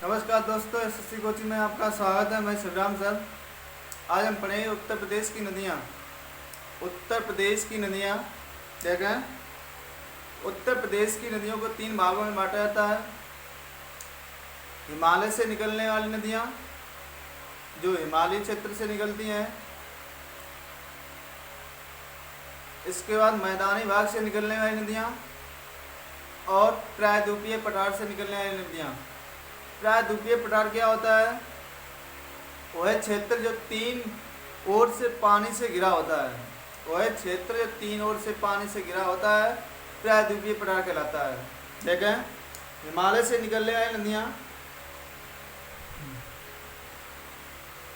नमस्कार दोस्तों, SSC coaching में आपका स्वागत है। मैं शिवराम सर। आज हम पढ़ेंगे उत्तर प्रदेश की नदियाँ। उत्तर प्रदेश की नदियाँ देखें। उत्तर प्रदेश की नदियों को 3 भागों में बांटा जाता है। हिमालय से निकलने वाली नदियाँ, जो हिमालयी क्षेत्र से निकलती हैं। इसके बाद मैदानी भाग से निकलने वाली नदियाँ और प्रायद्वीपीय पठार से निकलने वाली नदियाँ। प्रायद्वीपीय पठार क्या होता है? वह क्षेत्र जो 3 ओर से पानी से घिरा होता है। वह क्षेत्र जो 3 ओर से पानी से घिरा होता है प्रायद्वीपीय पठार कहलाता है। देखें, हिमालय से निकलने वाली नदियाँ,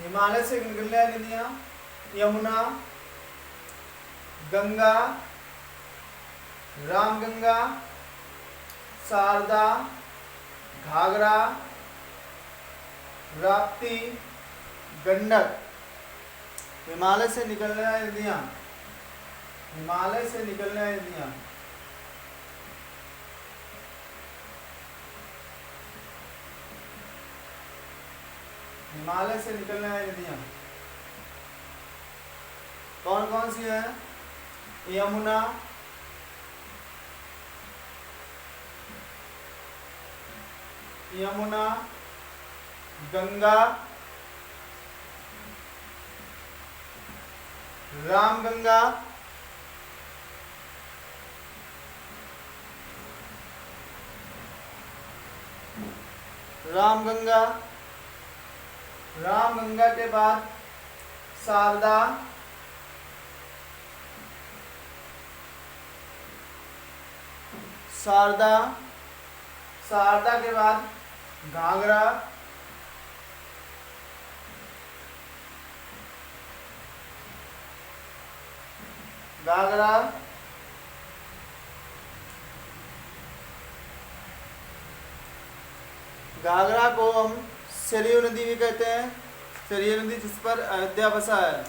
हिमालय से निकलने वाली नदियाँ यमुना, गंगा, रामगंगा, शारदा, घाघरा, राप्ती, गंडक। हिमालय से निकलने वाली नदियाँ, हिमालय से निकलने वाली नदियाँ हिमालय से निकलने वाली नदियाँ कौन कौन सी है? यमुना, यमुना, गंगा, रामगंगा, रामगंगा, रामगंगा के बाद शारदा, शारदा, शारदा के बाद घाघरा, घाघरा, घाघरा को हम सरयू नदी भी कहते हैं। सरयू नदी जिस पर अयोध्या बसा है।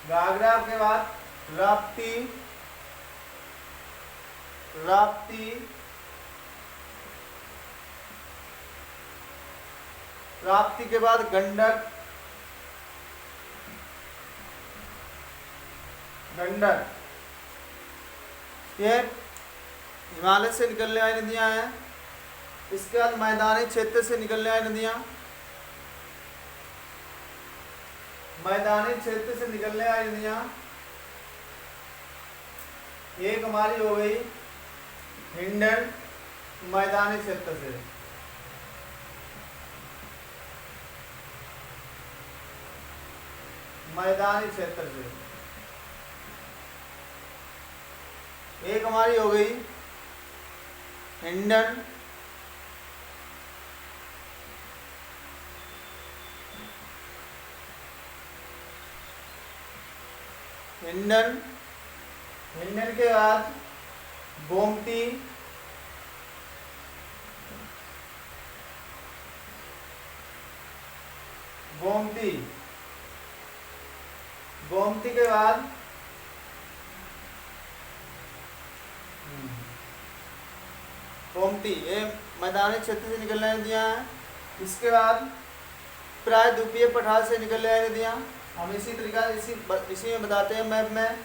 घाघरा के बाद राप्ती, राप्ती, राप्ती के बाद गंडक, गंडक। ये हिमालय से निकलने वाली नदियां हैं। इसके बाद मैदानी क्षेत्र से निकलने वाली नदियां, मैदानी क्षेत्र से निकलने वाली नदियां एक हमारी हो गई हिंडन, मैदानी क्षेत्र से। मैदानी क्षेत्र से एक हमारी हो गई हिंडन, हिंडन, हिंडन के बाद गोमती, गोमती, गोमती के बाद गोमती, ये मैदानी क्षेत्र से निकलने वाली नदियाँ हैं। इसके बाद प्रायद्वीपीय पठार से निकलने वाली नदियाँ हम इसी तरीका इसी में बताते हैं मैप में।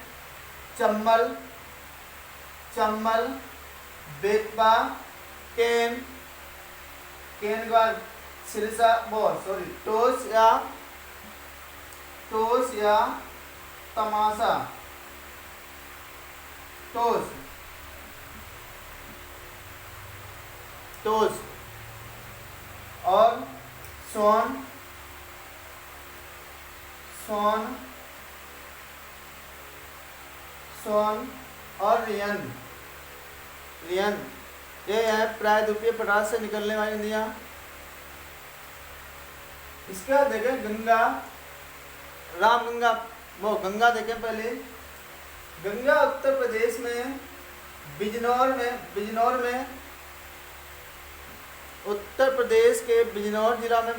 चंबल, चंबल, बेतवा, केन, केन के बाद सिरसा, टोस या तमाशा, टोस, टोस और सोन, सोन, सोन और रियन, रियन। ये है प्रायद्वीपीय पठार से निकलने वाली नदियाँ। इसके बाद देखें गंगा, रामगंगा, वो गंगा देखें पहले। गंगा उत्तर प्रदेश में बिजनौर में उत्तर प्रदेश के बिजनौर जिला में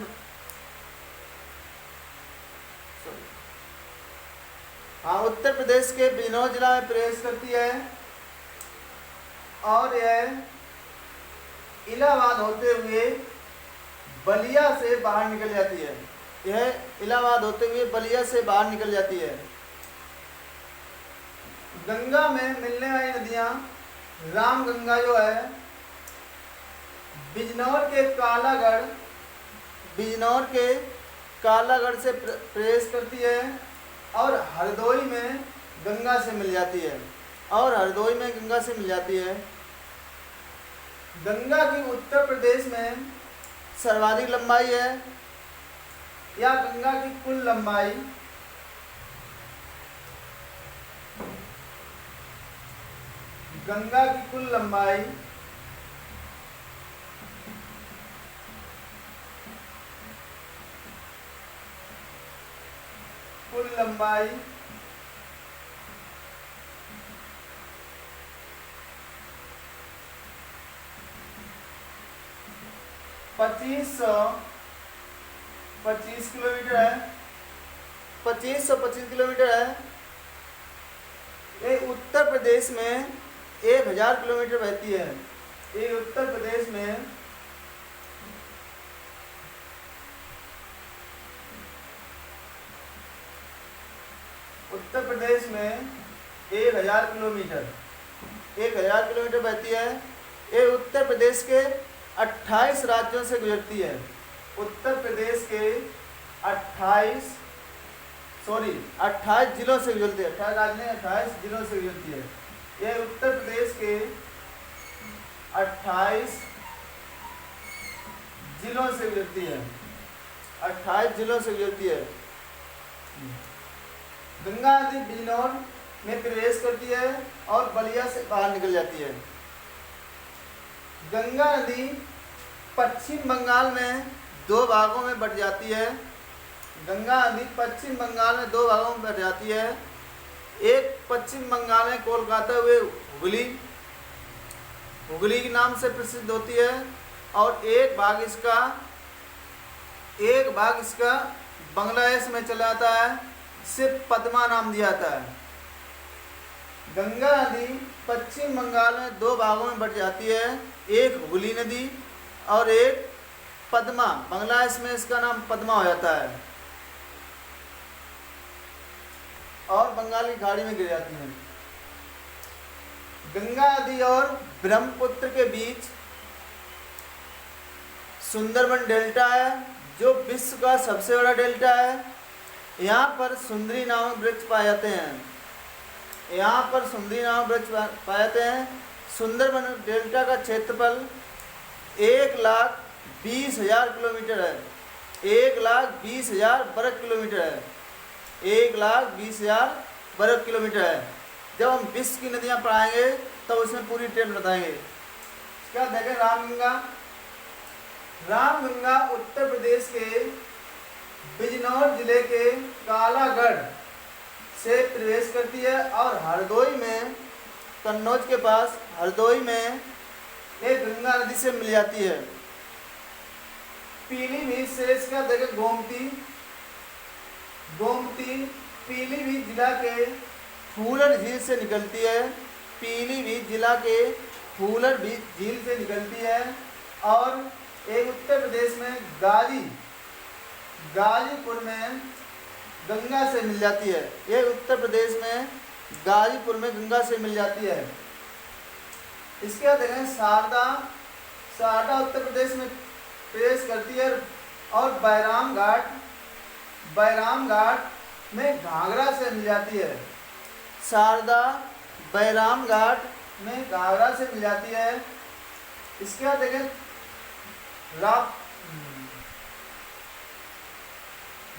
उत्तर प्रदेश के बिजनौर जिला में प्रवेश करती है और यह इलाहाबाद होते हुए बलिया से बाहर निकल जाती है। यह इलाहाबाद होते हुए बलिया से बाहर निकल जाती है। गंगा में मिलने वाली नदियां, रामगंगा जो है बिजनौर के कालागढ़ से प्रवेश करती है और हरदोई में गंगा से मिल जाती है। गंगा की उत्तर प्रदेश में सर्वाधिक लंबाई है, या गंगा की कुल लंबाई गंगा की कुल लंबाई कुल लंबाई 2525 किलोमीटर है। 2525 किलोमीटर है। ये उत्तर प्रदेश में 1000 किलोमीटर बहती है। ये उत्तर प्रदेश में उत्तर प्रदेश में 1000 किलोमीटर बहती है। ये उत्तर प्रदेश के 28 राज्यों से गुजरती है। उत्तर प्रदेश के 28 जिलों से गुजरती है। 28 राज्य नहीं, 28 जिलों से गुजरती है। यह उत्तर प्रदेश के 28 जिलों से गुजरती है। 28 जिलों से गुजरती है। गंगा नदी बिजनौर में प्रवेश करती है और बलिया से बाहर निकल जाती है। गंगा नदी पश्चिम बंगाल में 2 भागों में बट जाती है। गंगा नदी पश्चिम बंगाल में 2 भागों में बट जाती है। एक पश्चिम बंगाल में कोलकाता हुए हुगली के नाम से प्रसिद्ध होती है, और एक भाग इसका बांग्लादेश में चला जाता है, सिर्फ पद्मा नाम दिया जाता है। गंगा नदी पश्चिम बंगाल में 2 भागों में बट जाती है, एक हुगली नदी और एक पद्मा। बांग्लादेश में इसका नाम पद्मा हो जाता है और बंगाल की खाड़ी में गिर जाती है। गंगा नदी और ब्रह्मपुत्र के बीच सुंदरबन डेल्टा है, जो विश्व का सबसे बड़ा डेल्टा है। यहाँ पर सुंदरी नामक वृक्ष पाए जाते हैं। सुंदरबन डेल्टा का क्षेत्रफल 1,20,000 किलोमीटर है। 1,20,000 वर्ग किलोमीटर है। 1,20,000 वर्ग किलोमीटर है। जब हम विश्व की नदियाँ पढ़ाएंगे तो उसमें पूरी डिटेल बताएंगे। क्या देखें, रामगंगा उत्तर प्रदेश के बिजनौर जिले के कालागढ़ से प्रवेश करती है और हरदोई में, कन्नौज के पास हरदोई में एक गंगा नदी से मिल जाती है। पीलीभीत से इसका देखें गोमती पीलीभीत जिला के फूलर झील से निकलती है। पीलीभीत जिला के फूलर झील से निकलती है और एक उत्तर प्रदेश में गाजीपुर में गंगा से मिल जाती है। यह उत्तर प्रदेश में गाजीपुर में गंगा से मिल जाती है। इसके बाद देखें शारदा उत्तर प्रदेश में प्रवेश करती है और बैराम घाट में घाघरा से मिल जाती है। शारदा बैराम घाट में घाघरा से मिल जाती है। इसके बाद देखें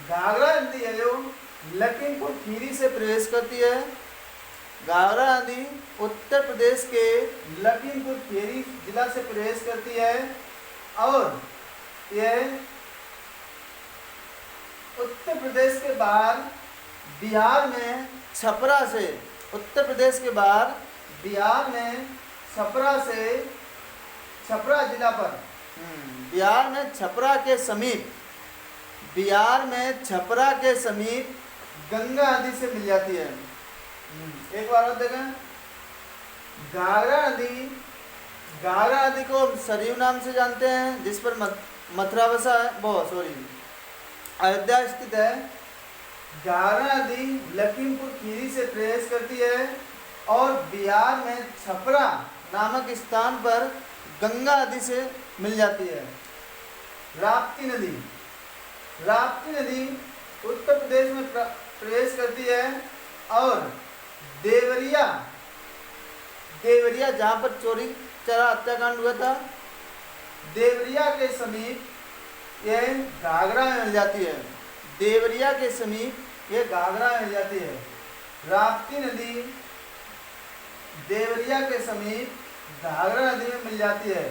घाघरा नदी है जो लखीमपुर खीरी से प्रवेश करती है। घाघरा नदी उत्तर प्रदेश के लखीमपुर खीरी जिला से प्रवेश करती है और यह उत्तर प्रदेश के बाहर बिहार में छपरा से, उत्तर प्रदेश के बाहर बिहार में छपरा जिला पर, बिहार में छपरा के समीप गंगा नदी से मिल जाती है। एक बार और देखें, घाघरा नदी को हम सरयू नाम से जानते हैं, जिस पर मथुरा बसा है वो सॉरी अयोध्या स्थित है। घाघरा नदी लखीमपुर खीरी से प्रवेश करती है और बिहार में छपरा नामक स्थान पर गंगा नदी से मिल जाती है। राप्ती नदी, राप्ती नदी उत्तर प्रदेश में प्रवेश करती है और देवरिया, देवरिया जहाँ पर चोरी चरा हत्याकांड हुआ था, देवरिया के समीप यह घाघरा में मिल जाती है। देवरिया के समीप यह घाघरा में मिल जाती है। राप्ती नदी देवरिया के समीप घाघरा नदी में मिल जाती है।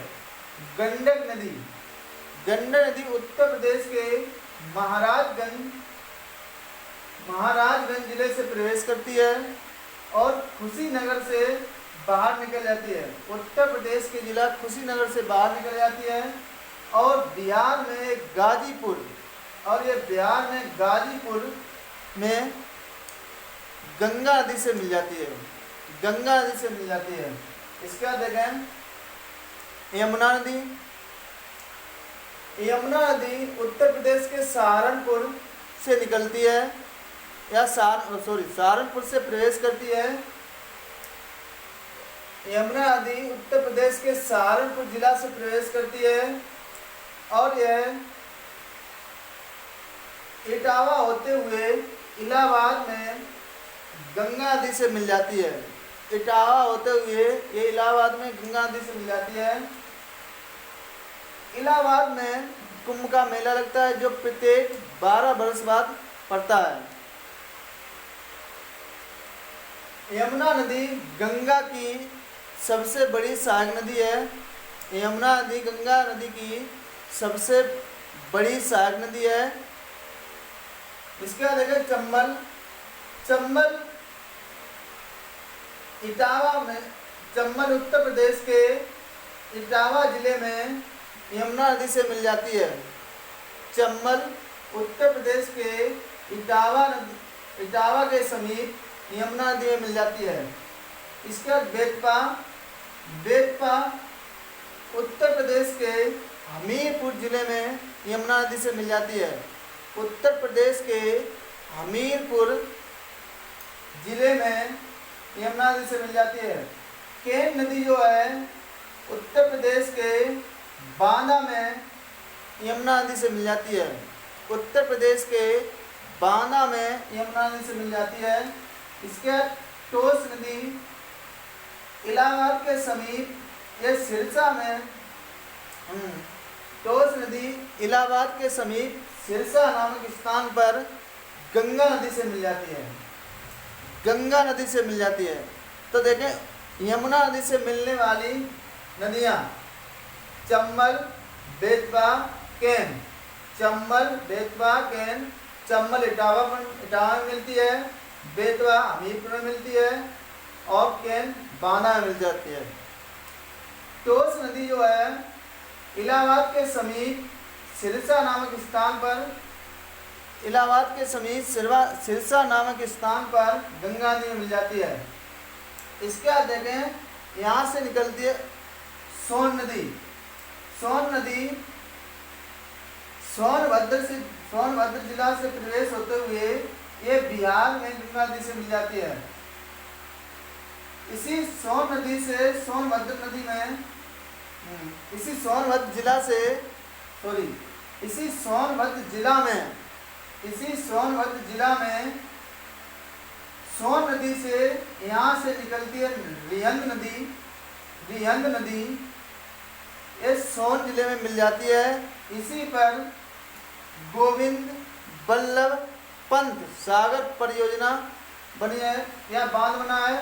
गंडक नदी, गंडक नदी उत्तर प्रदेश के महाराजगंज जिले से प्रवेश करती है और कुशीनगर से बाहर निकल जाती है। उत्तर प्रदेश के जिला कुशीनगर से बाहर निकल जाती है और बिहार में गाजीपुर, और ये बिहार में गाजीपुर में गंगा नदी से मिल जाती है। गंगा नदी से मिल जाती है। इसके बाद देखें यमुना नदी। यमुना नदी उत्तर प्रदेश के सहारनपुर से निकलती है या सहारनपुर से प्रवेश करती है। यमुना नदी उत्तर प्रदेश के सहारनपुर जिला से प्रवेश करती है और यह इटावा होते हुए इलाहाबाद में गंगा नदी से मिल जाती है। इटावा होते हुए ये इलाहाबाद में गंगा नदी से मिल जाती है। इलाहाबाद में कुंभ का मेला लगता है जो प्रत्येक 12 वर्ष बाद पड़ता है। यमुना नदी गंगा की सबसे बड़ी सहायक नदी है। यमुना नदी गंगा नदी की सबसे बड़ी सहायक नदी है। इसके बाद देखें चंबल। चंबल इटावा में, चंबल उत्तर प्रदेश के इटावा जिले में यमुना नदी से मिल जाती है। चंबल उत्तर प्रदेश के इटावा के समीप यमुना नदी में मिल जाती है। इसके बाद बेतपा। बेतपा उत्तर प्रदेश के हमीरपुर जिले में यमुना नदी से मिल जाती है। उत्तर प्रदेश के हमीरपुर जिले में यमुना नदी से मिल जाती है। केन नदी जो है उत्तर प्रदेश के बांदा में यमुना नदी से मिल जाती है। उत्तर प्रदेश के बांदा में यमुना नदी से मिल जाती है। इसके टोस नदी इलाहाबाद के समीप यह सिरसा में, टोस नदी इलाहाबाद के समीप सिरसा नामक स्थान पर गंगा नदी से मिल जाती है। गंगा नदी से मिल जाती है। तो देखें यमुना नदी से मिलने वाली नदियाँ चंबल, बेतवा, केन। चंबल, बेतवा, केन। चंबल इटावा में मिलती है, बेतवा हमीरपुर में मिलती है और केन बांदा में मिल जाती है। टोस नदी जो है इलाहाबाद के समीप सिरसा नामक स्थान पर, इलाहाबाद के समीप सिरसा नामक स्थान पर गंगा नदी में मिल जाती है। इसके बाद देखें यहाँ से निकलती है सोन नदी। सोन नदी सोनभद्र जिला से प्रवेश होते हुए ये बिहार में गंगा नदी से मिल जाती है। इसी सोन नदी से सोनभद्र नदी में इसी सोनभद्र जिला से इसी सोनभद्र जिला में सोन नदी से यहाँ से निकलती है रिहंद नदी ये सोन जिले में मिल जाती है। इसी पर गोविंद बल्लभ पंत सागर परियोजना बनी है या बांध बना है।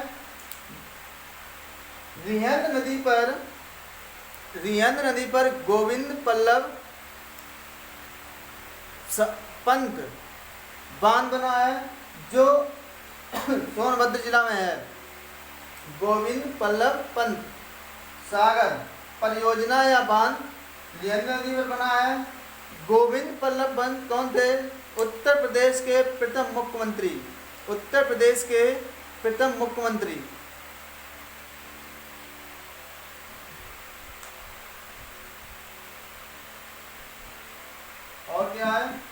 रिहंद नदी पर गोविंद बल्लभ पंत बांध बना है जो सोनभद्र जिला में है। गोविंद बल्लभ पंत सागर परियोजना या बांध रिहंद नदी पर बना है। गोविंद बल्लभ पंत कौन थे? उत्तर प्रदेश के प्रथम मुख्यमंत्री। और क्या है,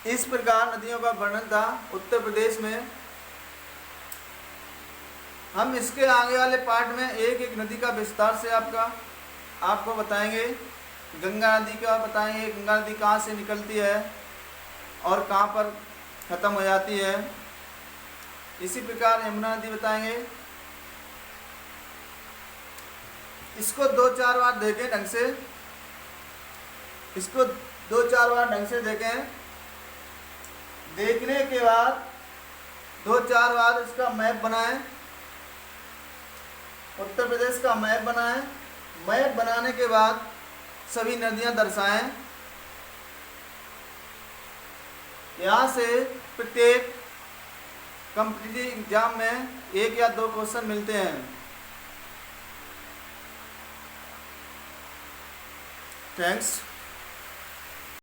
इस प्रकार नदियों का वर्णन था उत्तर प्रदेश में। हम इसके आगे वाले पार्ट में एक एक नदी का विस्तार से आपको बताएंगे। गंगा नदी का बताएंगे, गंगा नदी कहाँ से निकलती है और कहाँ पर ख़त्म हो जाती है। इसी प्रकार यमुना नदी बताएंगे। इसको 2-4 बार देखें ढंग से, इसको 2-4 बार ढंग से देखें। देखने के बाद 2-4 बार इसका मैप बनाएं, उत्तर प्रदेश का मैप बनाएं। मैप बनाने के बाद सभी नदियां दर्शाएं। यहाँ से प्रत्येक कॉम्पिटिटिव एग्जाम में 1 या 2 क्वेश्चन मिलते हैं। थैंक्स।